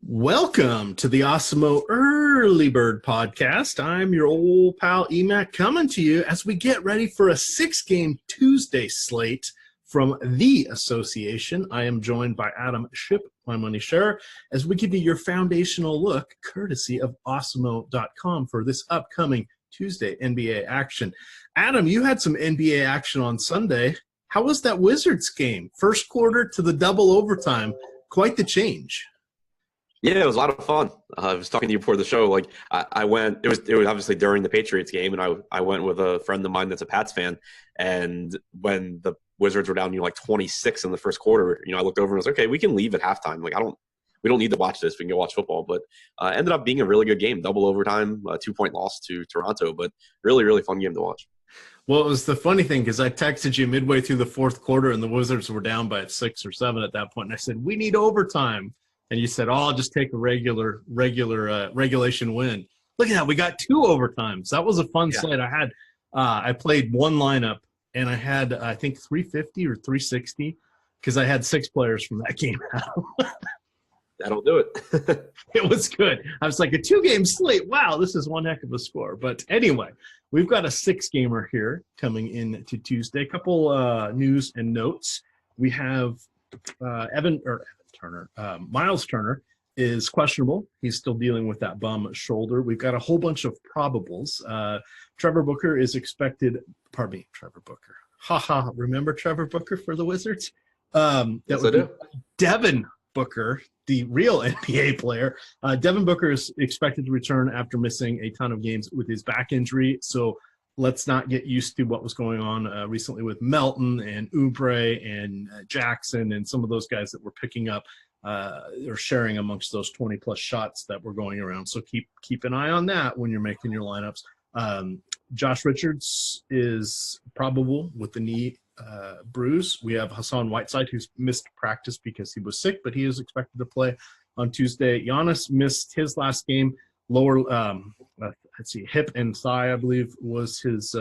Welcome to the Osmo Early Bird Podcast. I'm your old pal Emac coming to you as we get ready for a 6-game Tuesday slate from the association. I am joined by Adam Ship, my money sharer, as we give you your foundational look courtesy of Osmo.com for this upcoming Tuesday NBA action. Adam, you had some NBA action on Sunday. How was that Wizards game? First quarter to the double overtime. Quite the change. Yeah, it was a lot of fun. I was talking to you before the show. Like I went, it was obviously during the Patriots game, and I went with a friend of mine that's a Pats fan. And when the Wizards were down, like 26 in the first quarter, I looked over and was like, okay, we can leave at halftime. Like we don't need to watch this. We can go watch football. But ended up being a really good game, double overtime, 2-point loss to Toronto, but really, really fun game to watch. Well, it was the funny thing because I texted you midway through the fourth quarter, and the Wizards were down by 6 or 7 at that point, and I said, we need overtime. And you said, I'll just take a regulation win. Look at that. We got 2 overtimes. That was a fun slate. I played one lineup, and I had, I think, 350 or 360 because I had 6 players from that game out. That'll do it. It was good. I was like, a 2-game slate. Wow, this is one heck of a score. But anyway, we've got a 6-gamer here coming into Tuesday. A couple news and notes. We have Miles Turner is questionable. He's still dealing with that bum shoulder. We've got a whole bunch of probables. Trevor Booker is expected. Pardon me, Trevor Booker. Remember Trevor Booker for the Wizards? That Yes, would be Devin Booker, the real NBA player. Devin Booker is expected to return after missing a ton of games with his back injury. So let's not get used to what was going on recently with Melton and Oubre and Jackson and some of those guys that were picking up or sharing amongst those 20-plus shots that were going around. So keep an eye on that when you're making your lineups. Josh Richards is probable with the knee bruise. We have Hassan Whiteside, who's missed practice because he was sick, but he is expected to play on Tuesday. Giannis missed his last game. Lower hip and thigh, I believe, was his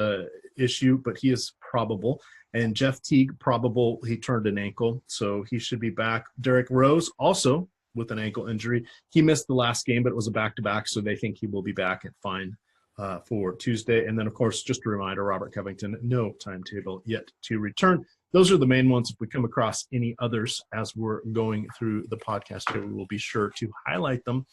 issue, but he is probable. And Jeff Teague, probable, he turned an ankle, so he should be back. Derrick Rose, also with an ankle injury. He missed the last game, but it was a back-to-back, so they think he will be back at fine for Tuesday. And then, of course, just a reminder, Robert Covington, no timetable yet to return. Those are the main ones. If we come across any others as we're going through the podcast here, we will be sure to highlight them.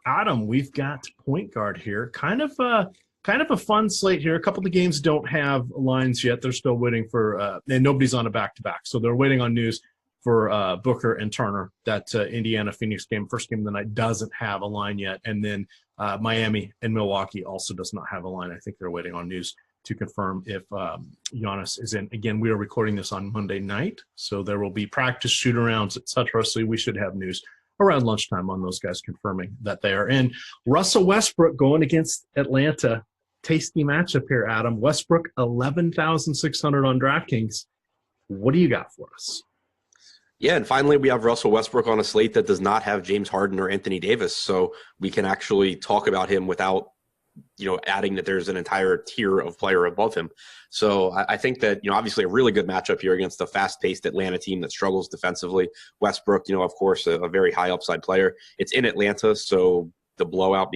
Adam, we've got point guard here. Kind of a fun slate here. A couple of the games don't have lines yet. They're still waiting for and nobody's on a back-to-back. So they're waiting on news for Booker and Turner. That Indiana-Phoenix game, first game of the night, doesn't have a line yet. And then Miami and Milwaukee also does not have a line. I think they're waiting on news to confirm if Giannis is in. Again, we are recording this on Monday night, so there will be practice, shoot-arounds, etc. So we should have news around lunchtime on those guys confirming that they are in. Russell Westbrook going against Atlanta. Tasty matchup here, Adam. Westbrook, 11,600 on DraftKings. What do you got for us? Yeah, and finally we have Russell Westbrook on a slate that does not have James Harden or Anthony Davis, so we can actually talk about him without adding that there's an entire tier of player above him. So I think that, obviously a really good matchup here against a fast-paced Atlanta team that struggles defensively. Westbrook, of course, a very high upside player. It's in Atlanta, so the blowout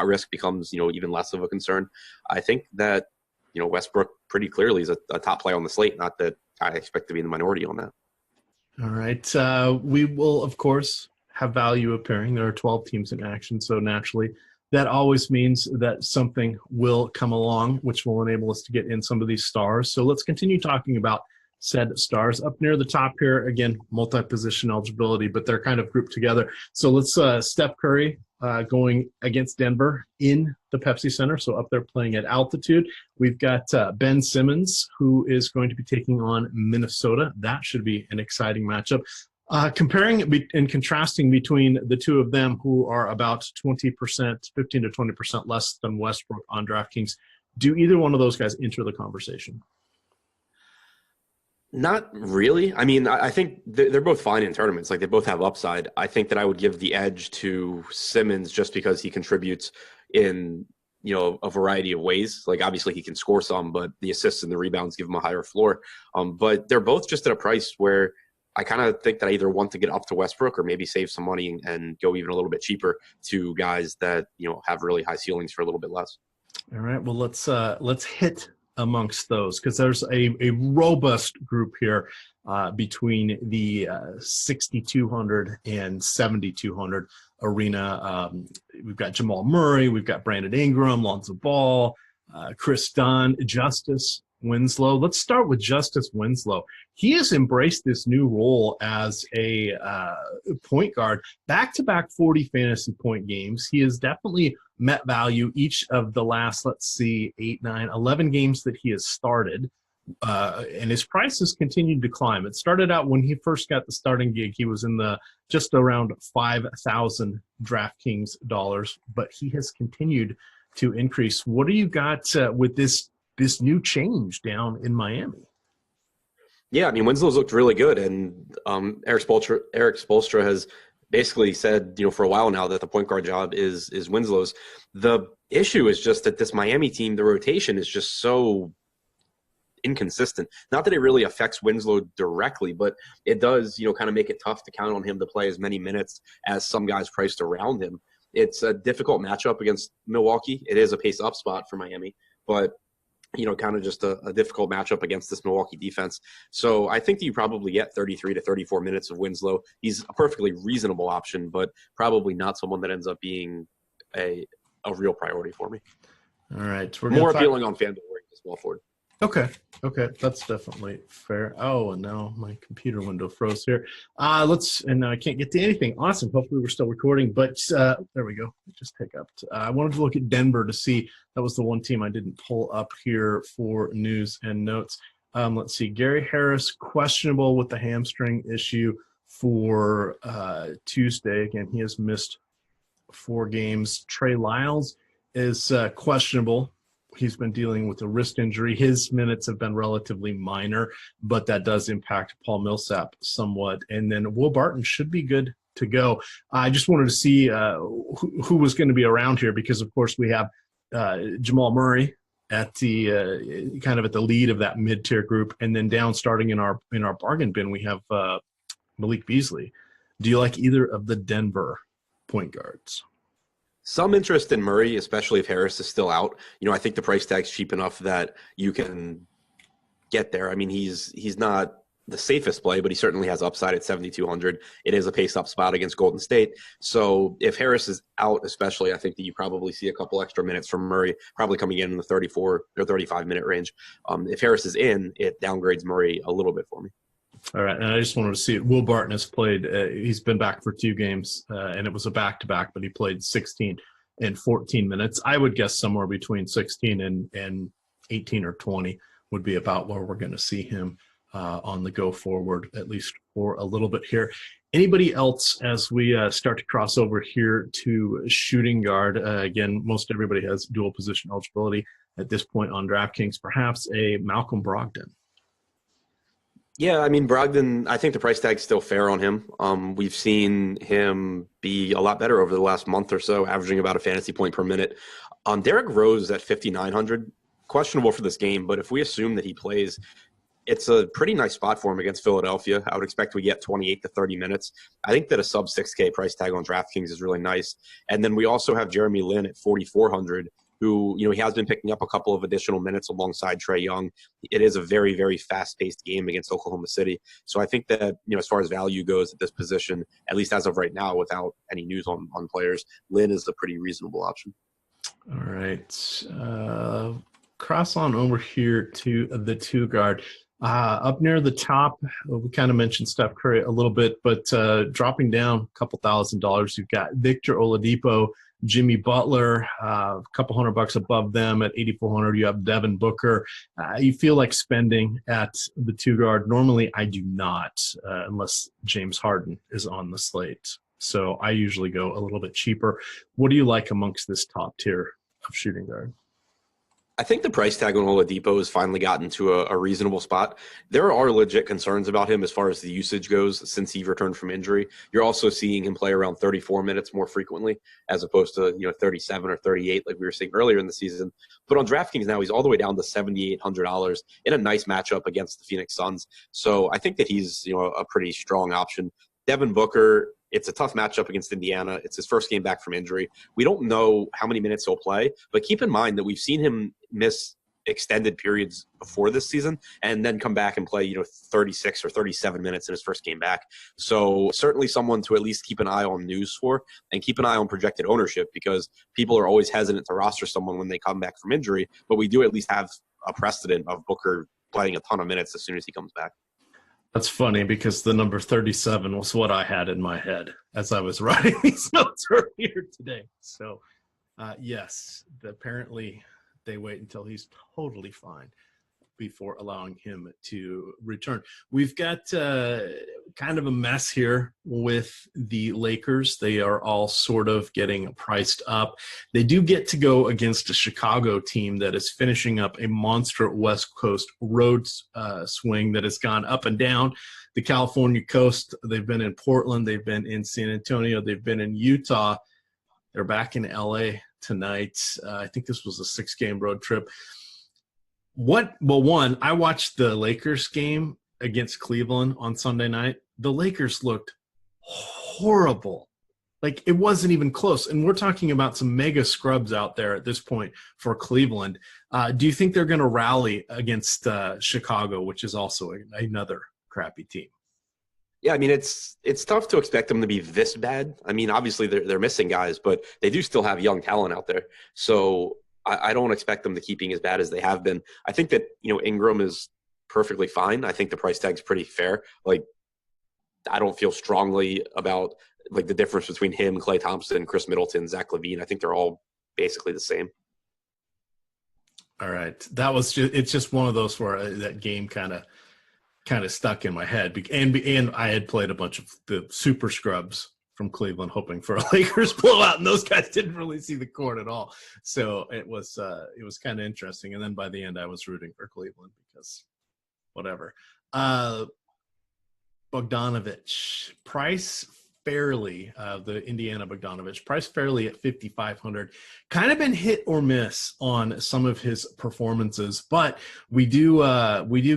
risk becomes, even less of a concern. I think that, Westbrook pretty clearly is a top player on the slate, not that I expect to be in the minority on that. All right. We will, of course, have value appearing. There are 12 teams in action, so naturally that always means that something will come along, which will enable us to get in some of these stars. So let's continue talking about said stars. Up near the top here, again, multi-position eligibility, but they're kind of grouped together. So let's Steph Curry going against Denver in the Pepsi Center, so up there playing at altitude. We've got Ben Simmons, who is going to be taking on Minnesota. That should be an exciting matchup. Comparing and contrasting between the two of them, who are about 20%, 15 to 20% less than Westbrook on DraftKings, do either one of those guys enter the conversation? Not really. I mean, I think they're both fine in tournaments. Like, they both have upside. I think that I would give the edge to Simmons just because he contributes in, a variety of ways. Like, obviously he can score some, but the assists and the rebounds give him a higher floor. But they're both just at a price where I kind of think that I either want to get up to Westbrook or maybe save some money and go even a little bit cheaper to guys that, have really high ceilings for a little bit less. All right. Well, let's hit amongst those, because there's a robust group here between the 6,200 and 7,200 arena. We've got Jamal Murray, we've got Brandon Ingram, Lonzo Ball, Chris Dunn, Justice Winslow. Let's start with Justice Winslow. He has embraced this new role as a point guard. Back-to-back 40 fantasy point games. He has definitely met value each of the last, 8, 9, 11 games that he has started. And his price has continued to climb. It started out when he first got the starting gig. He was in the just around 5,000 DraftKings dollars, but he has continued to increase. What do you got with this new change down in Miami? Yeah, I mean, Winslow's looked really good, and Eric Spoelstra has basically said, for a while now that the point guard job is Winslow's. The issue is just that this Miami team, the rotation is just so inconsistent. Not that it really affects Winslow directly, but it does, kind of make it tough to count on him to play as many minutes as some guys priced around him. It's a difficult matchup against Milwaukee. It is a pace up spot for Miami, but kind of just a difficult matchup against this Milwaukee defense. So I think that you probably get 33 to 34 minutes of Winslow. He's a perfectly reasonable option, but probably not someone that ends up being a real priority for me. All right. More appealing on FanDuel where he's well forward. Okay, that's definitely fair. Oh, and now my computer window froze here. And I can't get to anything. Awesome. Hopefully we're still recording, but there we go. It just hiccuped. I wanted to look at Denver to see. That was the one team I didn't pull up here for news and notes. Let's see. Gary Harris, questionable with the hamstring issue for Tuesday. Again, he has missed 4 games. Trey Lyles is questionable. He's been dealing with a wrist injury. His minutes have been relatively minor, but that does impact Paul Millsap somewhat. And then Will Barton should be good to go. I just wanted to see who was going to be around here, because, of course, we have Jamal Murray at the kind of at the lead of that mid-tier group, and then down starting in our bargain bin we have Malik Beasley. Do you like either of the Denver point guards? Some interest in Murray, especially if Harris is still out. I think the price tag's cheap enough that you can get there. I mean, he's not the safest play, but he certainly has upside at 7,200. It is a pace-up spot against Golden State. So if Harris is out especially, I think that you probably see a couple extra minutes from Murray, probably coming in the 34 or 35-minute range. If Harris is in, it downgrades Murray a little bit for me. All right, and I just wanted to see it. Will Barton has played. He's been back for 2 games, and it was a back-to-back, but he played 16 and 14 minutes. I would guess somewhere between 16 and 18 or 20 would be about where we're going to see him on the go forward, at least for a little bit here. Anybody else as we start to cross over here to shooting guard? Again, most everybody has dual position eligibility at this point on DraftKings. Perhaps a Malcolm Brogdon. Yeah, I mean, Brogdon, I think the price tag's still fair on him. We've seen him be a lot better over the last month or so, averaging about a fantasy point per minute. Derrick Rose at 5,900, questionable for this game, but if we assume that he plays, it's a pretty nice spot for him against Philadelphia. I would expect we get 28 to 30 minutes. I think that a sub 6K price tag on DraftKings is really nice. And then we also have Jeremy Lin at 4,400. Who, he has been picking up a couple of additional minutes alongside Trae Young. It is a very, very fast-paced game against Oklahoma City. So I think that, as far as value goes at this position, at least as of right now, without any news on players, Lin is a pretty reasonable option. All right. Cross on over here to the 2 guard. Up near the top, we kind of mentioned Steph Curry a little bit, but dropping down a couple $1,000, you've got Victor Oladipo, Jimmy Butler, a couple $100 above them at 8,400. You have Devin Booker. You feel like spending at the 2 guard. Normally, I do not, unless James Harden is on the slate. So I usually go a little bit cheaper. What do you like amongst this top tier of shooting guard? I think the price tag on Oladipo has finally gotten to a reasonable spot. There are legit concerns about him as far as the usage goes since he returned from injury. You're also seeing him play around 34 minutes more frequently as opposed to 37 or 38 like we were seeing earlier in the season. But on DraftKings now, he's all the way down to $7,800 in a nice matchup against the Phoenix Suns. So I think that he's a pretty strong option. Devin Booker, it's a tough matchup against Indiana. It's his first game back from injury. We don't know how many minutes he'll play, but keep in mind that we've seen him miss extended periods before this season and then come back and play 36 or 37 minutes in his first game back. So certainly someone to at least keep an eye on news for and keep an eye on projected ownership, because people are always hesitant to roster someone when they come back from injury, but we do at least have a precedent of Booker playing a ton of minutes as soon as he comes back. That's funny because the number 37 was what I had in my head as I was writing these notes earlier today. So, yes, apparently they wait until he's totally fine before allowing him to return. We've got kind of a mess here with the Lakers. They are all sort of getting priced up. They do get to go against a Chicago team that is finishing up a monster West Coast road swing that has gone up and down the California coast. They've been in Portland. They've been in San Antonio. They've been in Utah. They're back in LA tonight. I think this was a 6-game road trip. One, I watched the Lakers game against Cleveland on Sunday night. The Lakers looked horrible. Like, it wasn't even close. And we're talking about some mega scrubs out there at this point for Cleveland. Do you think they're going to rally against Chicago, which is also another crappy team? Yeah, I mean, it's tough to expect them to be this bad. I mean, obviously they're missing guys, but they do still have young talent out there. So I don't expect them to keep being as bad as they have been. I think that, Ingram is perfectly fine. I think the price tag's pretty fair. Like, I don't feel strongly about the difference between him, Klay Thompson, Chris Middleton, Zach LaVine. I think they're all basically the same. All right. It's just one of those where that game kind of stuck in my head. And I had played a bunch of the super scrubs from Cleveland, hoping for a Lakers blowout, and those guys didn't really see the court at all. So it was kind of interesting. And then by the end, I was rooting for Cleveland because whatever. Bogdanovich, price fairly, the Indiana Bogdanovich, price fairly at $5,500. Kind of been hit or miss on some of his performances, but we do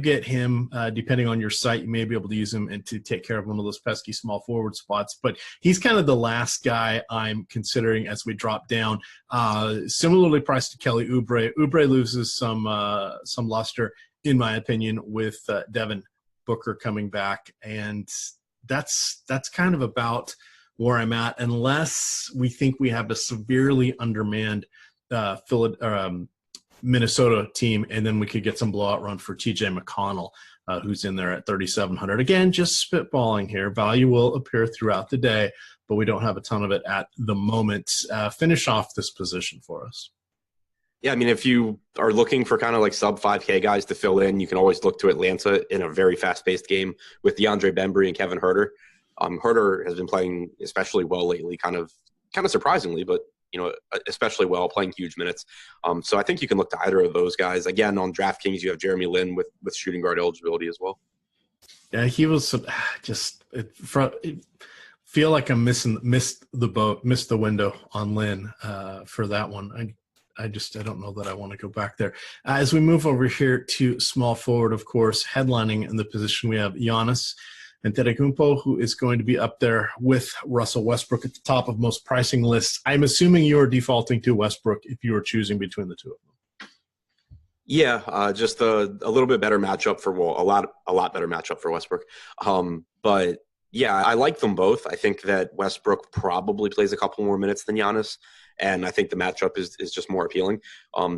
get him, depending on your site, you may be able to use him and to take care of one of those pesky small forward spots. But he's kind of the last guy I'm considering as we drop down. Similarly priced to Kelly Oubre. Oubre loses some luster, in my opinion, with Devin Booker coming back, and that's kind of about where I'm at, unless we think we have a severely undermanned Minnesota team, and then we could get some blowout run for TJ McConnell, who's in there at 3,700. Again, just spitballing here. Value will appear throughout the day, but we don't have a ton of it at the moment. Finish off this position for us. Yeah, I mean, if you are looking for kind of like sub 5K guys to fill in, you can always look to Atlanta in a very fast-paced game with DeAndre Bembry and Kevin Huerter. Huerter has been playing especially well lately, kind of surprisingly, but especially well, playing huge minutes. So I think you can look to either of those guys. Again, on DraftKings, you have Jeremy Lin with shooting guard eligibility as well. Yeah, he was feel like I missed the window on Lin for that one. I don't know that I want to go back there. As we move over here to small forward, of course, headlining in the position, we have Giannis Antetokounmpo, who is going to be up there with Russell Westbrook at the top of most pricing lists. I'm assuming you are defaulting to Westbrook if you are choosing between the two of them. Yeah, just a little bit better matchup for a lot better matchup for Westbrook. But yeah, I like them both. I think that Westbrook probably plays a couple more minutes than Giannis, and I think the matchup is just more appealing.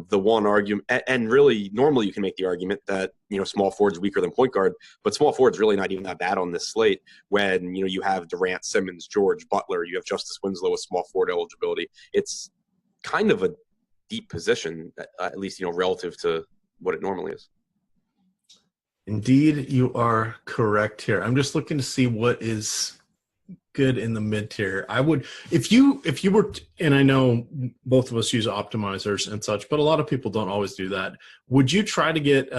The one argument, and really normally you can make the argument that small forward's weaker than point guard, but small forward's really not even that bad on this slate when you have Durant, Simmons, George, Butler, you have Justice Winslow with small forward eligibility. It's kind of a deep position, at least relative to what it normally is. Indeed, you are correct here. I'm just looking to see what is good in the mid tier. I would, if you were, and I know both of us use optimizers and such, but a lot of people don't always do that. Would you try to get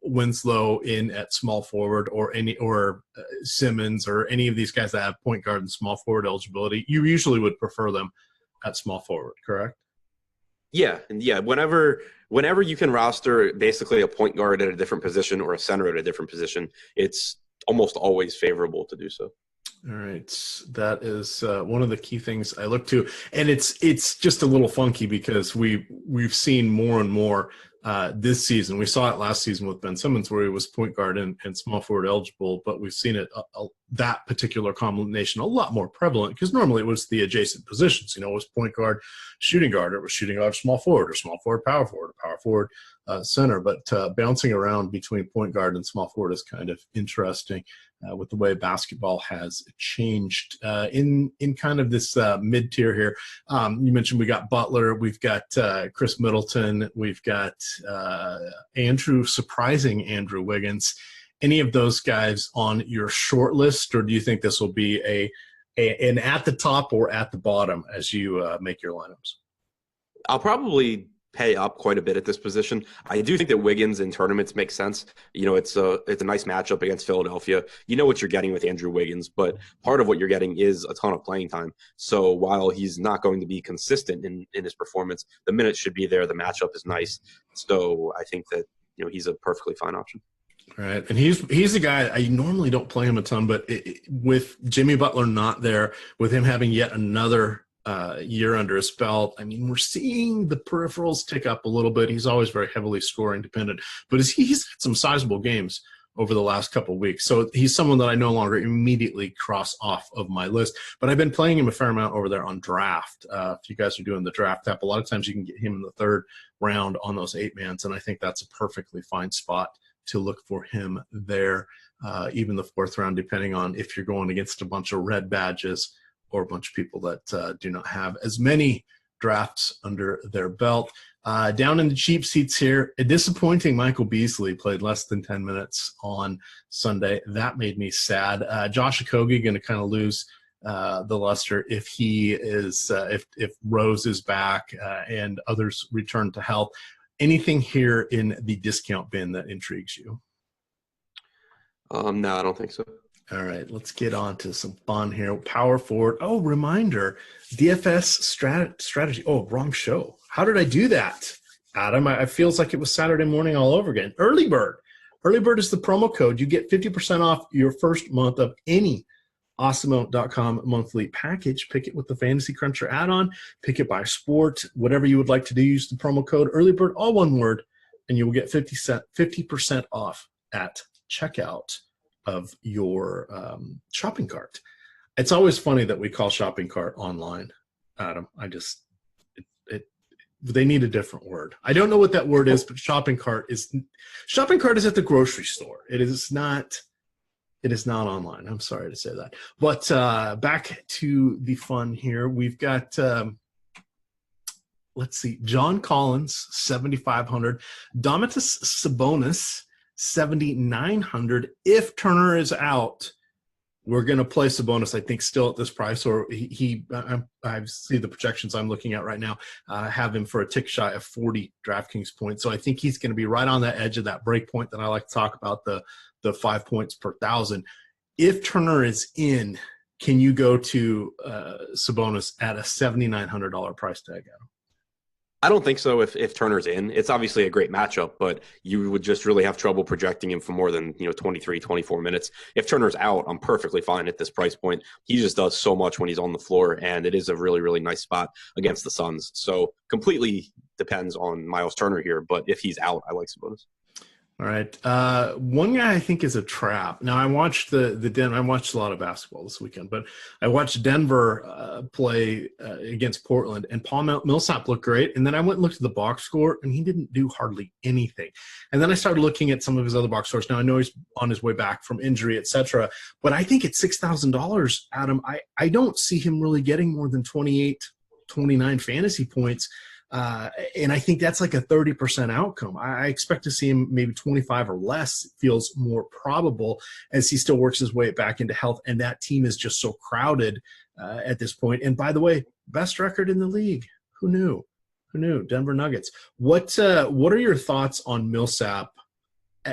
Winslow in at small forward, or Simmons, or any of these guys that have point guard and small forward eligibility? You usually would prefer them at small forward, correct? Yeah, and yeah, whenever you can roster basically a point guard at a different position or a center at a different position, it's almost always favorable to do so. All right, that is one of the key things I look to, and it's just a little funky because we've seen more and more this season. We saw it last season with Ben Simmons, where he was point guard and small forward eligible, but we've seen it that particular combination a lot more prevalent, because normally it was the adjacent positions. It was point guard, shooting guard, or it was shooting guard, small forward, or small forward, power forward, or power forward, center. But bouncing around between point guard and small forward is kind of interesting. With the way basketball has changed in kind of this mid-tier here. You mentioned we got Butler, we've got Chris Middleton, we've got surprising Andrew Wiggins. Any of those guys on your short list, or do you think this will be an at the top or at the bottom as you make your lineups? I'll probably pay up quite a bit at this position. I do think that Wiggins in tournaments makes sense. It's a nice matchup against Philadelphia. You know what you're getting with Andrew Wiggins, but part of what you're getting is a ton of playing time. So while he's not going to be consistent in his performance, the minutes should be there. The matchup is nice. So I think that he's a perfectly fine option. All right, and he's a guy, I normally don't play him a ton, but with Jimmy Butler not there, with him having yet another year under his belt, I mean, we're seeing the peripherals tick up a little bit. He's always very heavily scoring dependent, but he's had some sizable games over the last couple of weeks. So he's someone that I no longer immediately cross off of my list, but I've been playing him a fair amount over there on draft. If you guys are doing the draft app, a lot of times you can get him in the third round on those 8-mans, and I think that's a perfectly fine spot to look for him there, even the fourth round, depending on if you're going against a bunch of red badges or a bunch of people that do not have as many drafts under their belt. Down in the cheap seats here, a disappointing Michael Beasley played less than 10 minutes on Sunday. That made me sad. Josh Okogie going to kind of lose the luster if he is if Rose is back and others return to health. Anything here in the discount bin that intrigues you? No, I don't think so. All right, let's get on to some fun here. Power forward. Oh, reminder, DFS strategy. Oh, wrong show. How did I do that, Adam? It feels like it was Saturday morning all over again. Early Bird. Early Bird is the promo code. You get 50% off your first month of any Awesemo.com monthly package. Pick it with the Fantasy Cruncher add-on. Pick it by sport. Whatever you would like to do, use the promo code Early Bird, all one word, and you will get 50% off at checkout of your shopping cart. It's always funny that we call shopping cart online, Adam. They need a different word. I don't know what that word is, but shopping cart is at the grocery store. It is not online. I'm sorry to say that. But back to the fun here. We've got let's see, John Collins, 7,500. Domantas Sabonis, 7,900. If Turner is out, we're going to play Sabonis, I think, still at this price, or I see the projections I'm looking at right now, have him for a tick shy of 40 DraftKings points. So I think he's going to be right on that edge of that break point that I like to talk about, the 5 points per 1,000. If Turner is in, can you go to Sabonis at a $7,900 price tag, Adam? I don't think so if Turner's in. It's obviously a great matchup, but you would just really have trouble projecting him for more than 23, 24 minutes. If Turner's out, I'm perfectly fine at this price point. He just does so much when he's on the floor, and it is a really, really nice spot against the Suns. So completely depends on Miles Turner here, but if he's out, I like Sabonis. All right. One guy I think is a trap. Now, I watched I watched a lot of basketball this weekend, but I watched Denver play against Portland, and Paul Millsap looked great. And then I went and looked at the box score, and he didn't do hardly anything. And then I started looking at some of his other box scores. Now, I know he's on his way back from injury, et cetera, but I think at $6,000, Adam, I don't see him really getting more than 28, 29 fantasy points. And I think that's like a 30% outcome. I expect to see him maybe 25 or less. It feels more probable as he still works his way back into health. And that team is just so crowded at this point. And by the way, best record in the league. Who knew? Who knew? Denver Nuggets. What are your thoughts on Millsap,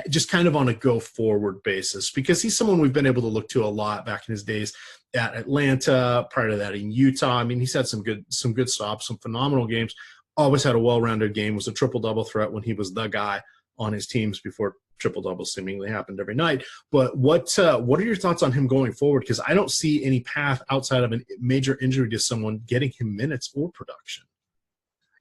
just kind of on a go-forward basis? Because he's someone we've been able to look to a lot back in his days at Atlanta, prior to that in Utah. I mean, he's had some good stops, some phenomenal games. Always had a well-rounded game, was a triple-double threat when he was the guy on his teams before triple-double seemingly happened every night. But what are your thoughts on him going forward? Because I don't see any path outside of a major injury to someone getting him minutes or production.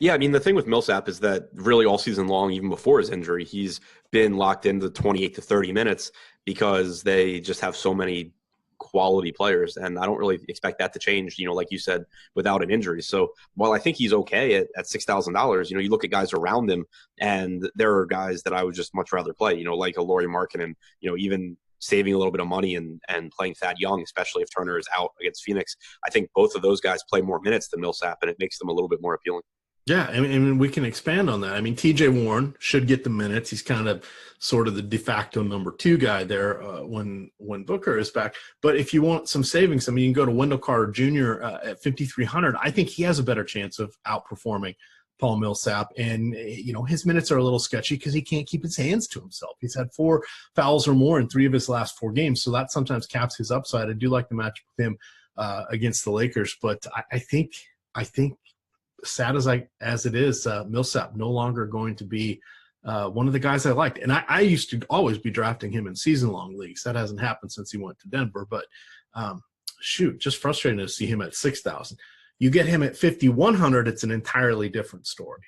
Yeah, I mean, the thing with Millsap is that really all season long, even before his injury, he's been locked into 28 to 30 minutes because they just have so many quality players. And I don't really expect that to change, like you said, without an injury. So while I think he's okay at $6,000, you look at guys around him, and there are guys that I would just much rather play, like a Lauri Markkanen, even saving a little bit of money and playing Thad Young, especially if Turner is out against Phoenix. I think both of those guys play more minutes than Millsap, and it makes them a little bit more appealing. Yeah, I mean, we can expand on that. I mean, TJ Warren should get the minutes. He's kind of sort of the de facto number 2 guy there when Booker is back. But if you want some savings, I mean, you can go to Wendell Carter Jr. At 5,300. I think he has a better chance of outperforming Paul Millsap. And, his minutes are a little sketchy because he can't keep his hands to himself. He's had 4 fouls or more in 3 of his last 4 games. So that sometimes caps his upside. I do like the match with him against the Lakers. But I think sad as it is, Millsap no longer going to be one of the guys I liked. And I used to always be drafting him in season-long leagues. That hasn't happened since he went to Denver. But, just frustrating to see him at 6,000. You get him at 5,100, it's an entirely different story,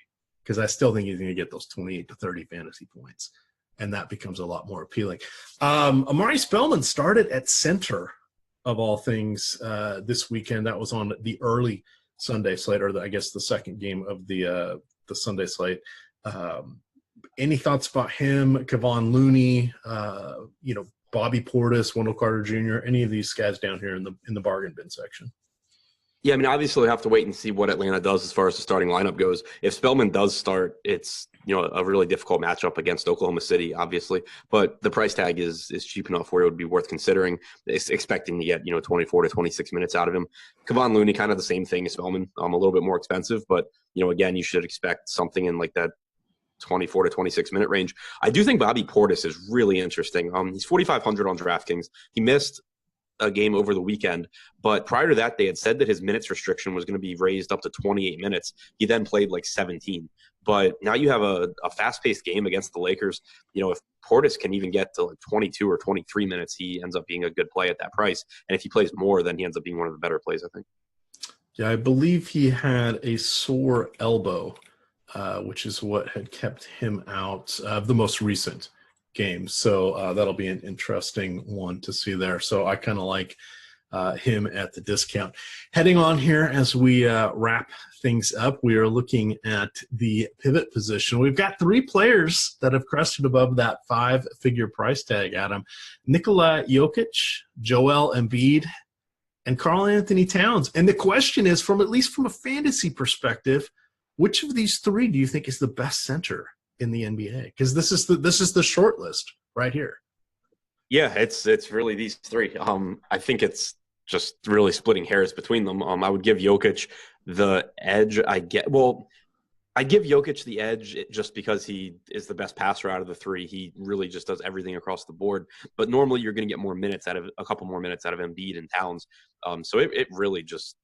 because I still think he's going to get those 28 to 30 fantasy points, and that becomes a lot more appealing. Amari Spellman started at center, of all things, this weekend. That was on the early Sunday slate, or I guess the second game of the Sunday slate. Any thoughts about him, Kevon Looney, Bobby Portis, Wendell Carter Jr., any of these guys down here in the bargain bin section? Yeah, I mean, obviously we have to wait and see what Atlanta does as far as the starting lineup goes. If Spellman does start, it's a really difficult matchup against Oklahoma City, obviously. But the price tag is cheap enough where it would be worth considering, expecting to get 24 to 26 minutes out of him. Kevon Looney, kind of the same thing as Spellman, a little bit more expensive, but again, you should expect something in like that 24 to 26 minute range. I do think Bobby Portis is really interesting. He's 4,500 on DraftKings. He missed a game over the weekend, but prior to that, they had said that his minutes restriction was going to be raised up to 28 minutes. He then played like 17. But now you have a fast-paced game against the Lakers. If Portis can even get to like 22 or 23 minutes, he ends up being a good play at that price. And if he plays more, then he ends up being one of the better plays, I think. Yeah, I believe he had a sore elbow, which is what had kept him out of the most recent game. So that'll be an interesting one to see there. So I kind of like him at the discount. Heading on here as we wrap things up, we are looking at the pivot position. We've got 3 players that have crested above that 5-figure price tag, Adam. Nikola Jokic, Joel Embiid, and Karl Anthony Towns. And the question is, at least from a fantasy perspective, which of these 3 do you think is the best center in the NBA? Because this is the short list right here. Yeah, it's really these 3. I think it's just really splitting hairs between them. I would give Jokic the edge. I'd give Jokic the edge just because he is the best passer out of the 3. He really just does everything across the board. But normally you're going to get a couple more minutes out of Embiid and Towns. So it really just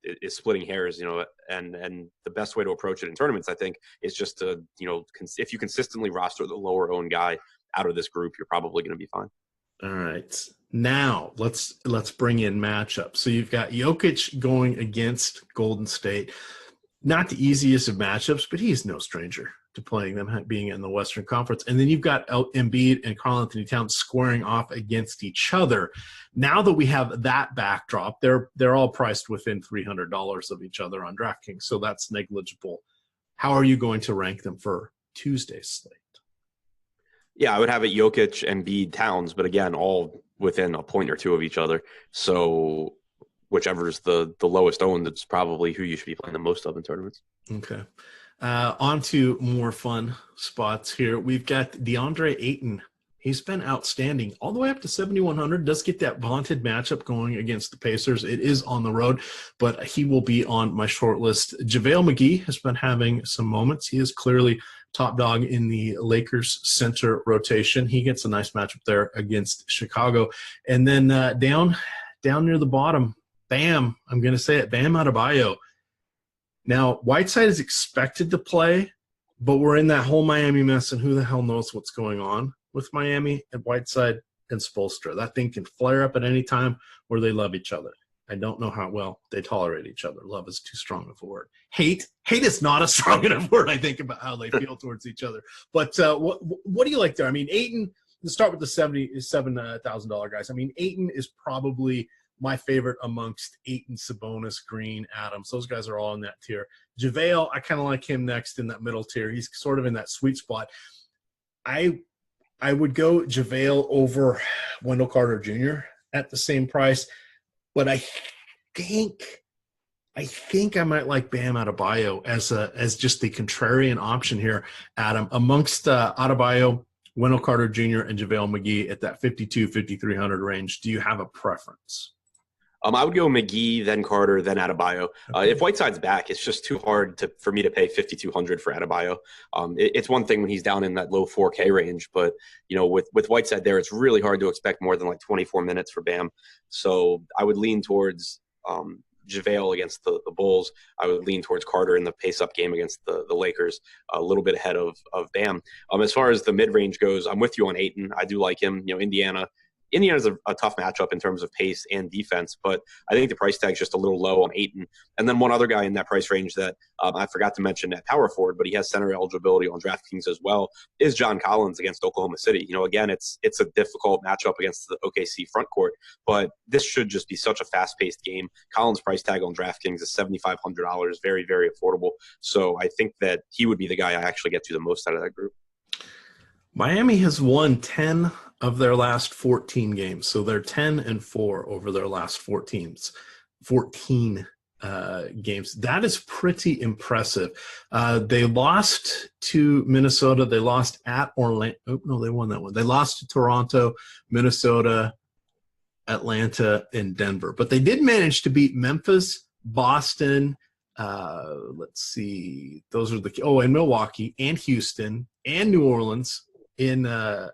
is splitting hairs, and the best way to approach it in tournaments, I think, is just to, if you consistently roster the lower owned guy out of this group, you're probably going to be fine. All right. Now let's bring in matchups. So you've got Jokic going against Golden State. Not the easiest of matchups, but he's no stranger to playing them, being in the Western Conference. And then you've got Embiid and Karl Anthony Towns squaring off against each other. Now that we have that backdrop, they're all priced within $300 of each other on DraftKings, so that's negligible. How are you going to rank them for Tuesday's slate? Yeah, I would have it Jokic, Embiid, Towns, but again, all within a point or 2 of each other. So whichever is the lowest owned, it's probably who you should be playing the most of in tournaments. Okay. On to more fun spots here. We've got DeAndre Ayton. He's been outstanding all the way up to 7,100. Does get that vaunted matchup going against the Pacers. It is on the road, but he will be on my short list. JaVale McGee has been having some moments. He is clearly top dog in the Lakers center rotation. He gets a nice matchup there against Chicago. And then down near the bottom, Bam, I'm going to say it, Bam Adebayo. Now, Whiteside is expected to play, but we're in that whole Miami mess, and who the hell knows what's going on with Miami and Whiteside and Spoelstra. That thing can flare up at any time where they love each other. I don't know how well they tolerate each other. Love is too strong of a word. Hate is not a strong enough word, I think, about how they feel towards each other. But what do you like there? I mean, Ayton, let's start with the $77,000 guys. I mean, Ayton is probably my favorite amongst Ayton, Sabonis, Green, Adams. Those guys are all in that tier. JaVale, I kind of like him next in that middle tier. He's sort of in that sweet spot. I would go JaVale over Wendell Carter Jr. at the same price, but I think I might like Bam Adebayo as just the contrarian option here, Adam, amongst Adebayo, Wendell Carter Jr., and JaVale McGee at that 5,300 range. Do you have a preference? I would go McGee, then Carter, then Adebayo. If Whiteside's back, it's just too hard for me to pay $5,200 for Adebayo. It's one thing when he's down in that low 4K range, but with Whiteside there, it's really hard to expect more than like 24 minutes for Bam. So I would lean towards JaVale against the Bulls. I would lean towards Carter in the pace-up game against the Lakers, a little bit ahead of Bam. As far as the mid-range goes, I'm with you on Ayton. I do like him. Indiana's a tough matchup in terms of pace and defense, but I think the price tag's just a little low on Ayton. And then one other guy in that price range that I forgot to mention at power forward, but he has center eligibility on DraftKings as well, is John Collins against Oklahoma City. Again, it's a difficult matchup against the OKC front court, but this should just be such a fast-paced game. Collins' price tag on DraftKings is $7,500, very, very affordable. So I think that he would be the guy I actually get to the most out of that group. Miami has won 10 of their last 14 games. So they're 10-4 over their last 14 games. That is pretty impressive. They lost to Minnesota. They lost at Orlando. Oh, no, they won that one. They lost to Toronto, Minnesota, Atlanta, and Denver. But they did manage to beat Memphis, Boston, let's see. Those are and Milwaukee and Houston and New Orleans in the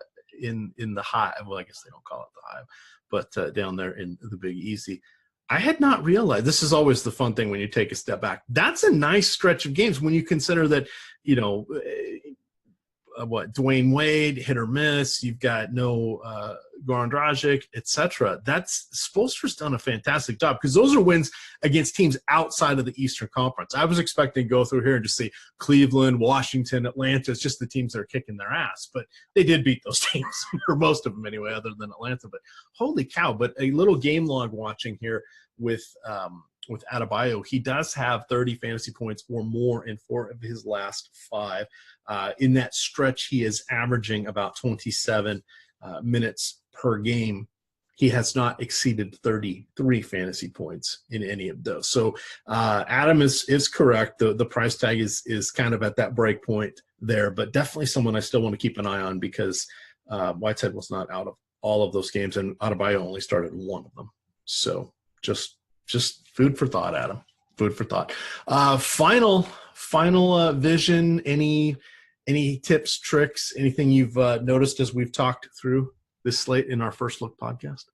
Hive. Well, I guess they don't call it the Hive, but down there in the Big Easy. I had not realized, this is always the fun thing when you take a step back. That's a nice stretch of games when you consider that, Dwayne Wade, hit or miss. You've got no Goran Dragic, etc. Spoelstra's done a fantastic job because those are wins against teams outside of the Eastern Conference. I was expecting to go through here and just see Cleveland, Washington, Atlanta. It's just the teams that are kicking their ass. But they did beat those teams, or most of them anyway, other than Atlanta. But holy cow, but a little game log watching here with Adebayo. He does have 30 fantasy points or more in 4 of his last 5. In that stretch, he is averaging about 27 minutes per game. He has not exceeded 33 fantasy points in any of those. So Adam is correct. The price tag is kind of at that break point there, but definitely someone I still want to keep an eye on because Whiteside was not out of all of those games, and Adebayo only started one of them. So just food for thought, Adam. Food for thought. Final vision. Any tips, tricks, anything you've noticed as we've talked through this slate in our First Look podcast?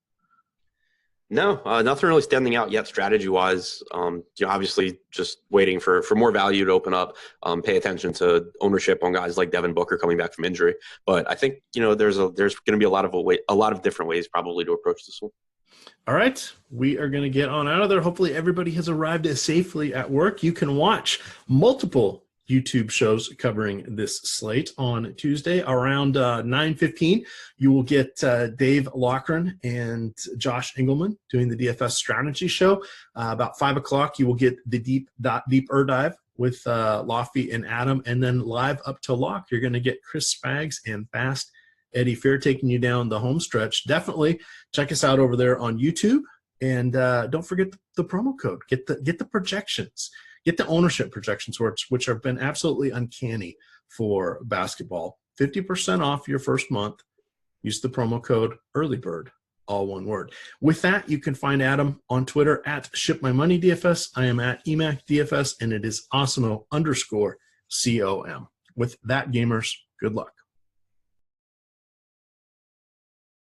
No, nothing really standing out yet strategy-wise. Obviously just waiting for more value to open up, pay attention to ownership on guys like Devin Booker coming back from injury. But I think, there's going to be a lot of different ways probably to approach this one. All right, we are going to get on out of there. Hopefully everybody has arrived safely at work. You can watch multiple YouTube shows covering this slate on Tuesday around 9:15. You will get Dave Loughran and Josh Engelman doing the DFS strategy show. About 5 o'clock, you will get the deeper dive with Lofty and Adam, and then live up to lock, you're going to get Chris Spags and Fast Eddie Fair taking you down the home stretch. Definitely check us out over there on YouTube And don't forget the promo code. Get the projections. Get the ownership projections, which have been absolutely uncanny for basketball. 50% off your first month. Use the promo code EARLYBIRD, all one word. With that, you can find Adam on Twitter at ShipMyMoneyDFS. I am at EMACDFS, and it is Awesemo_COM. With that, gamers, good luck.